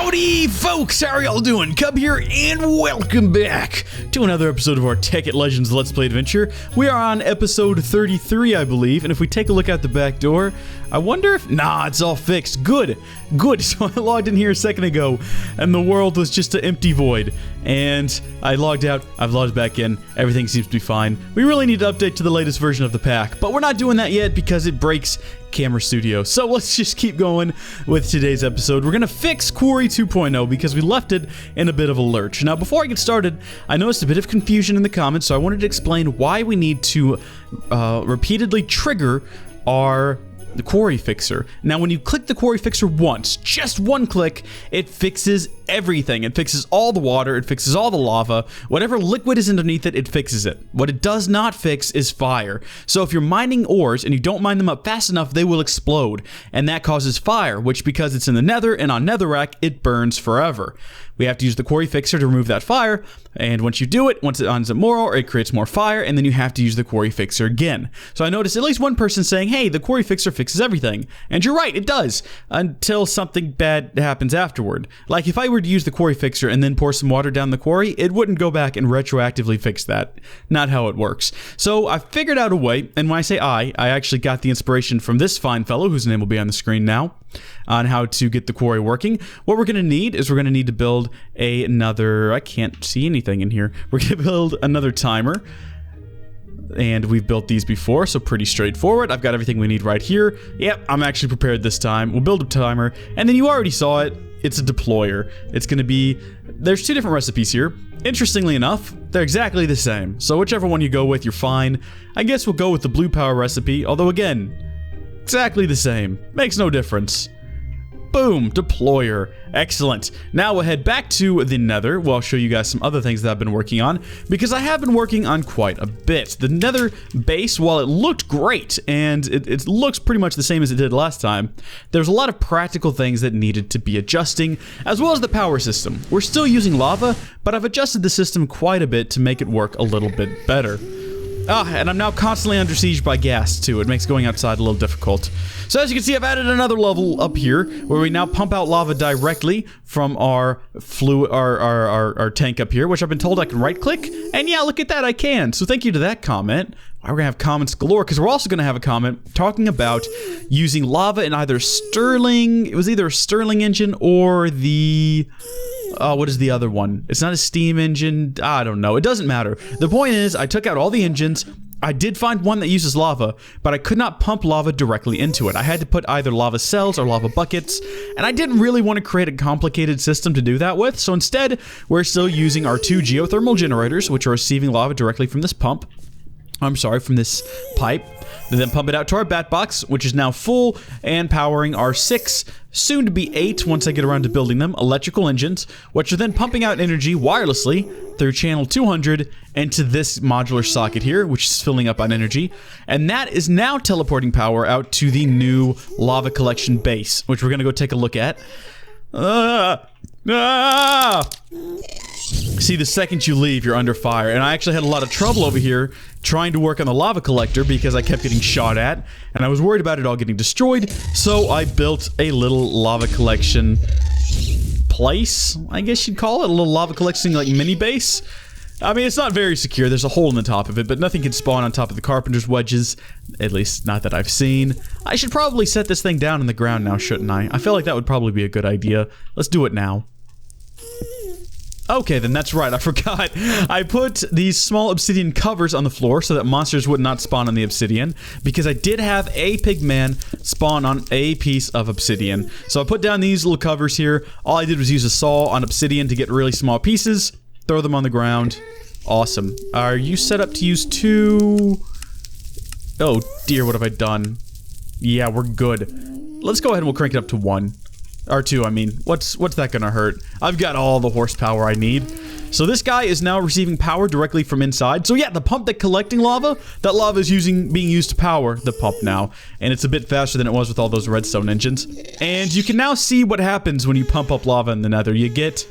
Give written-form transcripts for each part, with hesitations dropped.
Howdy, folks! How are y'all doing? Cub here, and welcome back to another episode of our Tekkit Legends Let's Play adventure. We are on episode 33, I believe, and if we take a look out the back door, I wonder if... Nah, it's all fixed. Good. So I logged in here a second ago, and the world was just an empty void. And I logged out, I've logged back in, everything seems to be fine. We really need to update to the latest version of the pack, but we're not doing that yet because it breaks Camera Studio. So let's just keep going with today's episode. We're gonna fix Quarry 2.0 because we left it in a bit of a lurch. Now, before I get started, I noticed a bit of confusion in the comments, so I wanted to explain why we need to repeatedly trigger the Quarry Fixer. Now, when you click the Quarry Fixer once, just one click, it fixes everything. It fixes all the water, it fixes all the lava, whatever liquid is underneath it, it fixes it. What it does not fix is fire. So if you're mining ores and you don't mine them up fast enough, they will explode, and that causes fire, which, because it's in the Nether and on Netherrack, it burns forever. We have to use the Quarry Fixer to remove that fire, and once you do it, once it ends up more ore, it creates more fire, and then you have to use the Quarry Fixer again. So I noticed at least one person saying, hey, the Quarry Fixer fixes everything. And you're right, it does, until something bad happens afterward. Like, if I were to use the Quarry Fixer and then pour some water down the quarry, it wouldn't go back and retroactively fix that. Not how it works. So I figured out a way, and when I say I actually got the inspiration from this fine fellow, whose name will be on the screen now, on how to get the quarry working. What we're going to need is we're going to need to build another... I can't see anything in here. We're going to build another timer. And we've built these before, so pretty straightforward. I've got everything we need right here. Yep, I'm actually prepared this time. We'll build a timer, and then you already saw it. It's a deployer. It's going to be... There's two different recipes here. Interestingly enough, they're exactly the same. So whichever one you go with, you're fine. I guess we'll go with the blue power recipe, although again, exactly the same. Makes no difference. Boom, deployer. Excellent. Now we'll head back to the Nether. Well, I'll show you guys some other things that I've been working on, because I have been working on quite a bit. The Nether base, while it looked great, and it looks pretty much the same as it did last time, there's a lot of practical things that needed to be adjusting, as well as the power system. We're still using lava, but I've adjusted the system quite a bit to make it work a little bit better. And I'm now constantly under siege by gas, too. It makes going outside a little difficult. So as you can see, I've added another level up here, where we now pump out lava directly from our tank up here, which I've been told I can right-click. And yeah, look at that, I can. So thank you to that comment. We're gonna have comments galore, because we're also gonna have a comment talking about using lava in either Stirling... It was either a Stirling engine or the... what is the other one? It's not a steam engine. I don't know. It doesn't matter. The point is, I took out all the engines. I did find one that uses lava, but I could not pump lava directly into it. I had to put either lava cells or lava buckets, and I didn't really want to create a complicated system to do that with, so instead, we're still using our two geothermal generators, which are receiving lava directly from this pump. I'm sorry, from this pipe. They then pump it out to our bat box, which is now full and powering our 6, soon to be 8 once I get around to building them, electrical engines, which are then pumping out energy wirelessly through channel 200 into this modular socket here, which is filling up on energy. And that is now teleporting power out to the new lava collection base, which we're going to go take a look at. See, the second you leave, you're under fire. And I actually had a lot of trouble over here trying to work on the lava collector because I kept getting shot at, and I was worried about it all getting destroyed, so I built a little lava collection place, I guess you'd call it, a little lava collection, like, mini base. I mean, it's not very secure. There's a hole in the top of it, but nothing can spawn on top of the carpenter's wedges, at least not that I've seen. I should probably set this thing down in the ground now, shouldn't I? I feel like that would probably be a good idea. Let's do it now. Okay, then that's right, I forgot. I put these small obsidian covers on the floor so that monsters would not spawn on the obsidian, because I did have a pigman spawn on a piece of obsidian. So I put down these little covers here. All I did was use a saw on obsidian to get really small pieces, throw them on the ground. Awesome. Are you set up to use 2? Oh dear, what have I done? Yeah, we're good. Let's go ahead and we'll crank it up to 1. Or 2, I mean. What's that gonna hurt? I've got all the horsepower I need. So this guy is now receiving power directly from inside. So yeah, the pump that's collecting lava, that lava is being used to power the pump now. And it's a bit faster than it was with all those redstone engines. And you can now see what happens when you pump up lava in the Nether. You get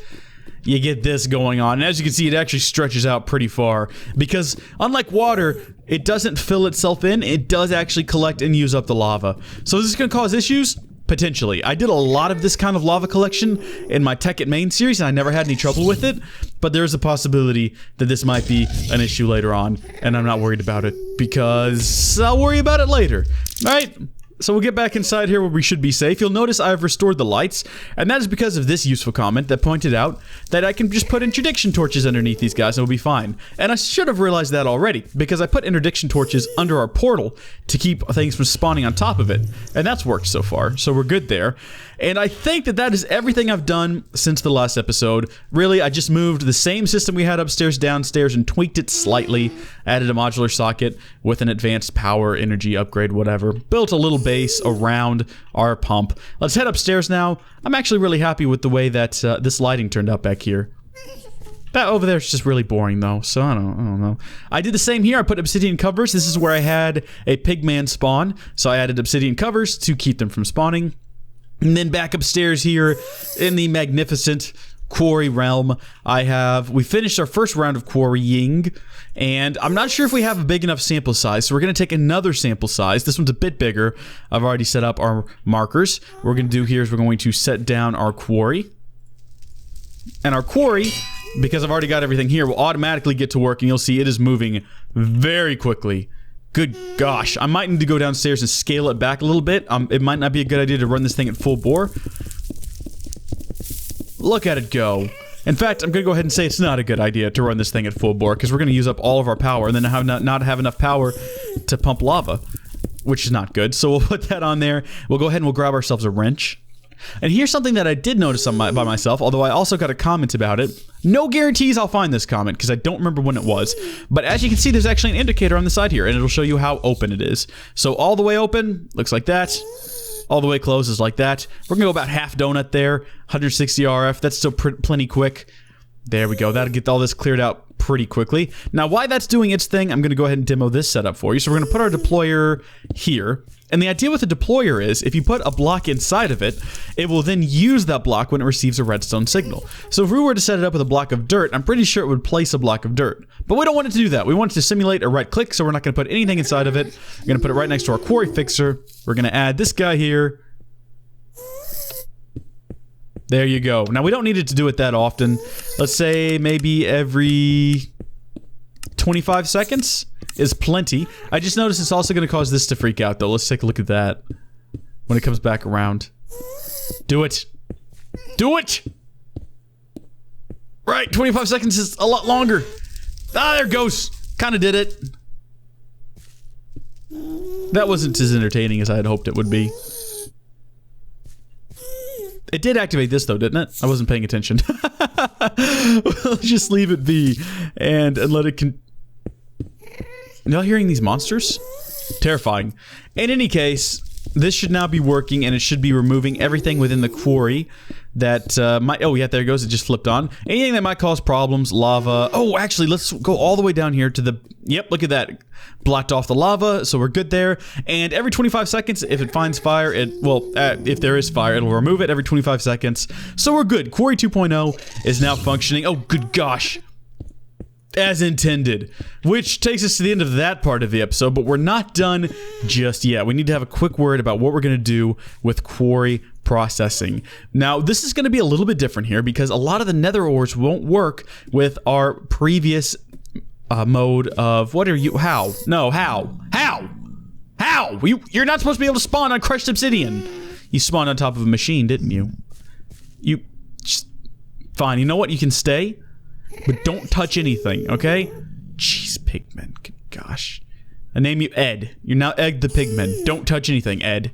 this going on. And as you can see, it actually stretches out pretty far. Because, unlike water, it doesn't fill itself in. It does actually collect and use up the lava. So is this going to cause issues? Potentially. I did a lot of this kind of lava collection in my Tekkit main series, and I never had any trouble with it, but there's a possibility that this might be an issue later on, and I'm not worried about it, because I'll worry about it later. Alright? So we'll get back inside here where we should be safe. You'll notice I've restored the lights, and that is because of this useful comment that pointed out that I can just put interdiction torches underneath these guys and it'll be fine. And I should have realized that already, because I put interdiction torches under our portal to keep things from spawning on top of it. And that's worked so far, so we're good there. And I think that that is everything I've done since the last episode. Really, I just moved the same system we had upstairs, downstairs, and tweaked it slightly. Added a modular socket with an advanced power, energy upgrade, whatever. Built a little base around our pump. Let's head upstairs now. I'm actually really happy with the way that this lighting turned out back here. That over there is just really boring though, so I don't know. I did the same here. I put obsidian covers. This is where I had a pigman spawn, so I added obsidian covers to keep them from spawning. And then back upstairs here in the magnificent quarry realm, we finished our first round of quarrying, and I'm not sure if we have a big enough sample size, so we're going to take another sample size. This one's a bit bigger. I've already set up our markers. What we're going to do here is we're going to set down our quarry. And our quarry, because I've already got everything here, will automatically get to work, and you'll see it is moving very quickly. Good gosh, I might need to go downstairs and scale it back a little bit. It might not be a good idea to run this thing at full bore. Look at it go. In fact, I'm going to go ahead and say it's not a good idea to run this thing at full bore, because we're going to use up all of our power and then not have enough power to pump lava, which is not good. So we'll put that on there. We'll go ahead and we'll grab ourselves a wrench. And here's something that I did notice by myself, although I also got a comment about it. No guarantees I'll find this comment, because I don't remember when it was. But as you can see, there's actually an indicator on the side here, and it'll show you how open it is. So all the way open, looks like that. All the way closed is like that. We're going to go about half donut there. 160 RF, that's still plenty quick. There we go. That'll get all this cleared out pretty quickly. Now, while that's doing its thing, I'm going to go ahead and demo this setup for you. So we're going to put our deployer here. And the idea with the deployer is, if you put a block inside of it, it will then use that block when it receives a redstone signal. So if we were to set it up with a block of dirt, I'm pretty sure it would place a block of dirt. But we don't want it to do that. We want it to simulate a right click, so we're not going to put anything inside of it. We're going to put it right next to our quarry fixer. We're going to add this guy here. There you go. Now, we don't need it to do it that often. Let's say maybe every 25 seconds is plenty. I just noticed it's also going to cause this to freak out, though. Let's take a look at that when it comes back around. Do it. Do it! Right, 25 seconds is a lot longer. Ah, there it goes. Kind of did it. That wasn't as entertaining as I had hoped it would be. It did activate this though, didn't it? I wasn't paying attention. We'll just leave it be and let it Y'all hearing these monsters? Terrifying. In any case, this should now be working, and it should be removing everything within the quarry that might... Oh, yeah, there it goes. It just flipped on. Anything that might cause problems, lava... Oh, actually, let's go all the way down here to the... Yep, look at that. Blocked off the lava, so we're good there. And every 25 seconds, if it finds fire, if there is fire, it'll remove it every 25 seconds. So we're good. Quarry 2.0 is now functioning. Oh, good gosh. As intended, which takes us to the end of that part of the episode, but we're not done just yet. We need to have a quick word about what we're going to do with quarry processing. Now, this is going to be a little bit different here because a lot of the nether ores won't work with our previous mode of... What are you... How? No, how? How? How? You're not supposed to be able to spawn on crushed obsidian. You spawned on top of a machine, didn't you? Just... Fine, you know what? You can stay. But don't touch anything, okay? Jeez, pigmen. Good gosh. I name you Ed. You're now Ed the pigman. Don't touch anything, Ed.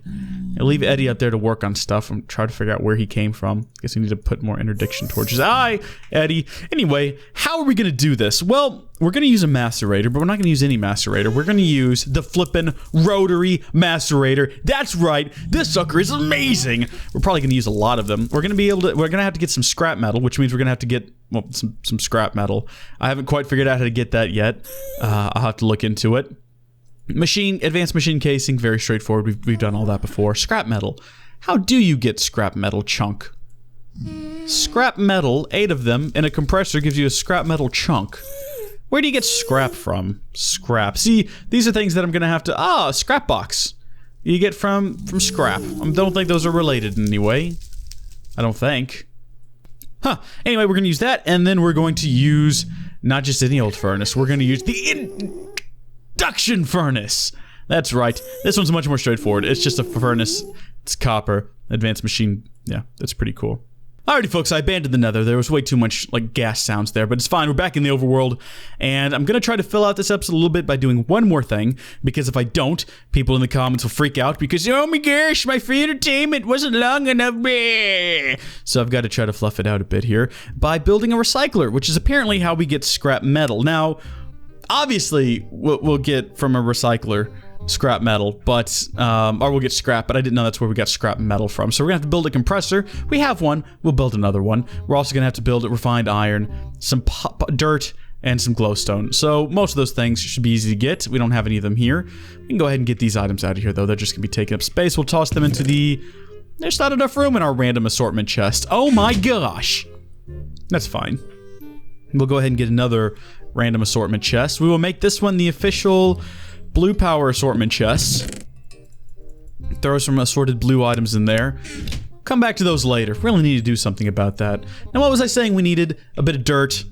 I'll leave Eddie up there to work on stuff and try to figure out where he came from. Guess we need to put more interdiction torches. Aye, Eddie. Anyway, how are we going to do this? Well, we're going to use a macerator, but we're not going to use any macerator. We're going to use the flippin' rotary macerator. That's right. This sucker is amazing. We're probably going to use a lot of them. We're going to have to get some scrap metal, which means we're going to have to get, well, some scrap metal. I haven't quite figured out how to get that yet. I'll have to look into it. Advanced machine casing, very straightforward. We've done all that before. Scrap metal. How do you get scrap metal chunk? Scrap metal, 8 of them, in a compressor gives you a scrap metal chunk. Where do you get scrap from? Scrap. See, these are things that I'm gonna have to... scrap box. you get from scrap. I don't think those are related in any way. I don't think. Huh. Anyway, we're going to use that, and then we're going to use not just any old furnace. We're going to use the induction furnace. That's right. This one's much more straightforward. It's just a furnace. It's copper. Advanced machine. Yeah, that's pretty cool. Alrighty, folks, I abandoned the Nether. There was way too much, like, gas sounds there, but it's fine. We're back in the overworld, and I'm gonna try to fill out this episode a little bit by doing one more thing, because if I don't, people in the comments will freak out because, oh my gosh, my free entertainment wasn't long enough. So I've got to try to fluff it out a bit here by building a recycler, which is apparently how we get scrap metal. Now, obviously, we'll get from a recycler scrap metal, but or we'll get scrap, but I didn't know that's where we got scrap metal from. So we're gonna have to build a compressor. We have one. We'll build another one. We're also gonna have to build refined iron, some dirt, and some glowstone. So most of those things should be easy to get. We don't have any of them here. We can go ahead and get these items out of here, though. They're just gonna be taking up space. We'll toss them into the... There's not enough room in our random assortment chest. Oh my gosh. That's fine. We'll go ahead and get another random assortment chest. We will make this one the official blue power assortment chest. Throw some assorted blue items in there. Come back to those later. Really need to do something about that. Now, what was I saying? We needed a bit of dirt,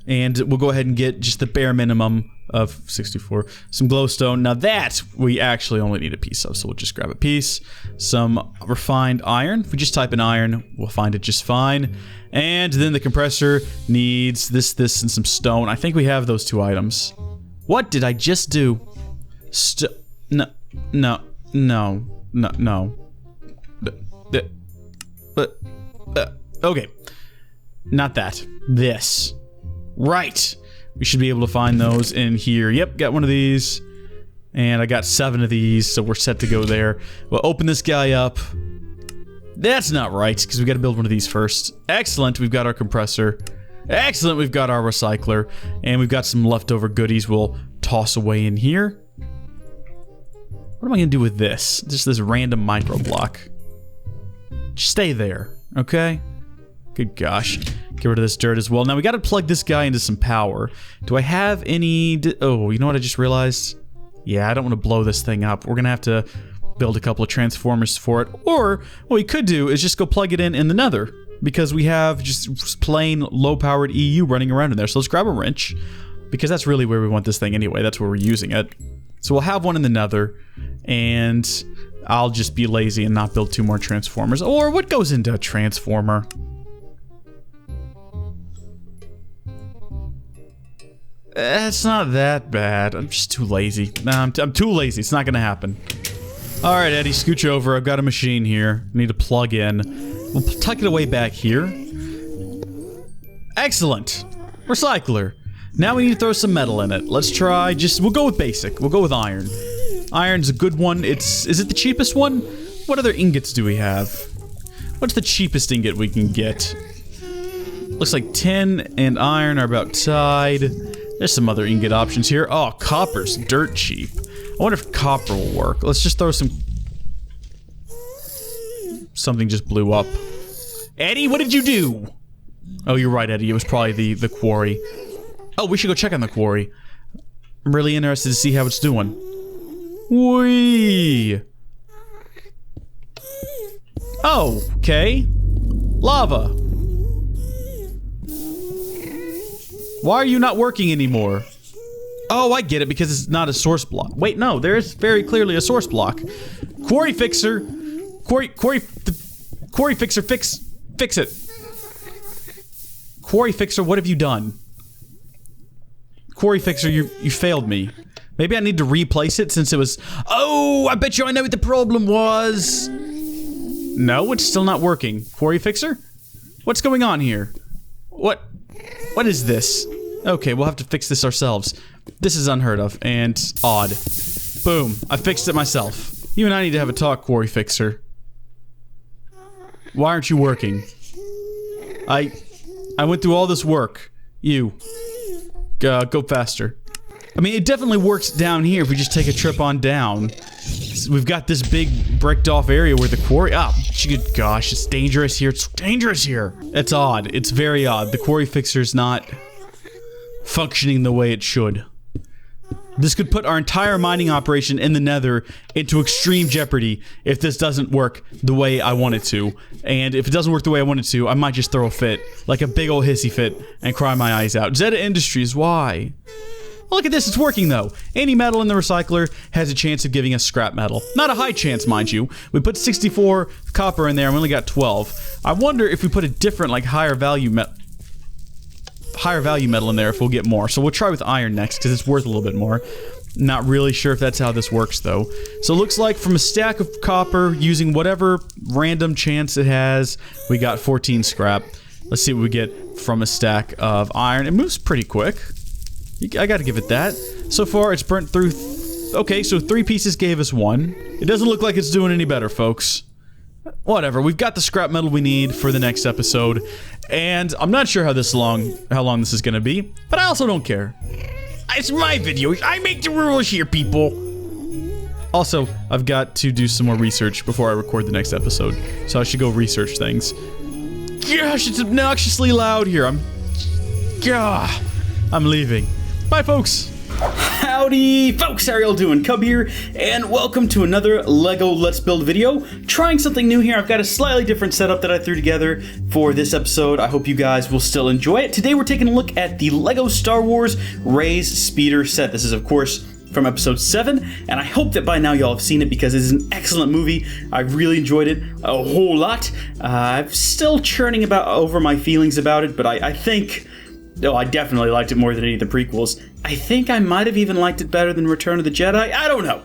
and we'll go ahead and get just the bare minimum of 64. Some glowstone. Now that we actually only need a piece of, so we'll just grab a piece. Some refined iron. If we just type in iron, we'll find it just fine. And then the compressor needs this, and some stone. I think we have those two items. What did I just do? No. Okay. Not that. This. Right. We should be able to find those in here. Yep, got one of these. And I got 7 of these, so we're set to go there. We'll open this guy up. That's not right, because we got to build one of these first. Excellent, we've got our compressor. Excellent, we've got our recycler. And we've got some leftover goodies we'll toss away in here. What am I going to do with this? Just this random micro block. Just stay there, okay? Good gosh. Get rid of this dirt as well. Now we got to plug this guy into some power. Do I have any... Oh, you know what I just realized? Yeah, I don't want to blow this thing up. We're going to have to build a couple of transformers for it. Or what we could do is just go plug it in the Nether. Because we have just plain low-powered EU running around in there. So let's grab a wrench. Because that's really where we want this thing anyway. That's where we're using it. So we'll have one in the Nether, and I'll just be lazy and not build 2 more transformers. Or what goes into a transformer? It's not that bad. I'm just too lazy. Nah, I'm too lazy. It's not gonna happen. Alright, Eddie, scooch over. I've got a machine here. I need to plug in. We'll tuck it away back here. Excellent. Recycler. Now we need to throw some metal in it. Let's try we'll go with basic. We'll go with iron. Iron's a good one. Is it the cheapest one? What other ingots do we have? What's the cheapest ingot we can get? Looks like tin and iron are about tied. There's some other ingot options here. Oh, copper's dirt cheap. I wonder if copper will work. Let's just throw some... Something just blew up. Eddie, what did you do? Oh, you're right, Eddie. It was probably the quarry. Oh, we should go check on the quarry. I'm really interested to see how it's doing. Whee! Oh, okay. Lava. Why are you not working anymore? Oh, I get it, because it's not a source block. Wait, no, there is very clearly a source block. Quarry fixer. Quarry fixer, fix it. Quarry fixer, what have you done? Quarry fixer, you failed me. Maybe I need to replace it since it was... Oh, I bet you I know what the problem was. No, it's still not working. Quarry fixer? What's going on here? What is this? Okay, we'll have to fix this ourselves. This is unheard of and odd. Boom, I fixed it myself. You and I need to have a talk, Quarry fixer. Why aren't you working? I went through all this work. You. Go faster. I mean, it definitely works down here if we just take a trip on down. We've got this big bricked off area where the quarry... Oh, good gosh, it's dangerous here. It's dangerous here. It's odd. It's very odd. The quarry fixer's not functioning the way it should. This could put our entire mining operation in the Nether into extreme jeopardy if this doesn't work the way I want it to. And if it doesn't work the way I want it to, I might just throw a fit, like a big old hissy fit, and cry my eyes out. Zeta Industries, why? Well, look at this, it's working though. Any metal in the recycler has a chance of giving us scrap metal. Not a high chance, mind you. We put 64 copper in there and we only got 12. I wonder if we put a different, like, higher value metal in there if we'll get more. So we'll try with iron next because it's worth a little bit more. Not really sure if that's how this works though. So it looks like from a stack of copper using whatever random chance it has, we got 14 scrap. Let's see what we get from a stack of iron. It moves pretty quick. I gotta give it that. So far it's burnt through. Okay, so 3 pieces gave us 1. It doesn't look like it's doing any better, folks. Whatever, we've got the scrap metal we need for the next episode, and I'm not sure how long this is gonna be, but I also don't care. It's my video. I make the rules here, people. Also, I've got to do some more research before I record the next episode, so I should go research things. Gosh, it's obnoxiously loud here. I'm leaving. Bye, folks. Howdy folks, how are y'all doing? Cub here, and welcome to another LEGO Let's Build video. Trying something new here. I've got a slightly different setup that I threw together for this episode. I hope you guys will still enjoy it. Today we're taking a look at the LEGO Star Wars Rey's Speeder set. This is, of course, from episode 7, and I hope that by now y'all have seen it because it is an excellent movie. I really enjoyed it a whole lot. I'm still churning over my feelings about it, but I think... Oh, I definitely liked it more than any of the prequels. I think I might have even liked it better than Return of the Jedi. I don't know.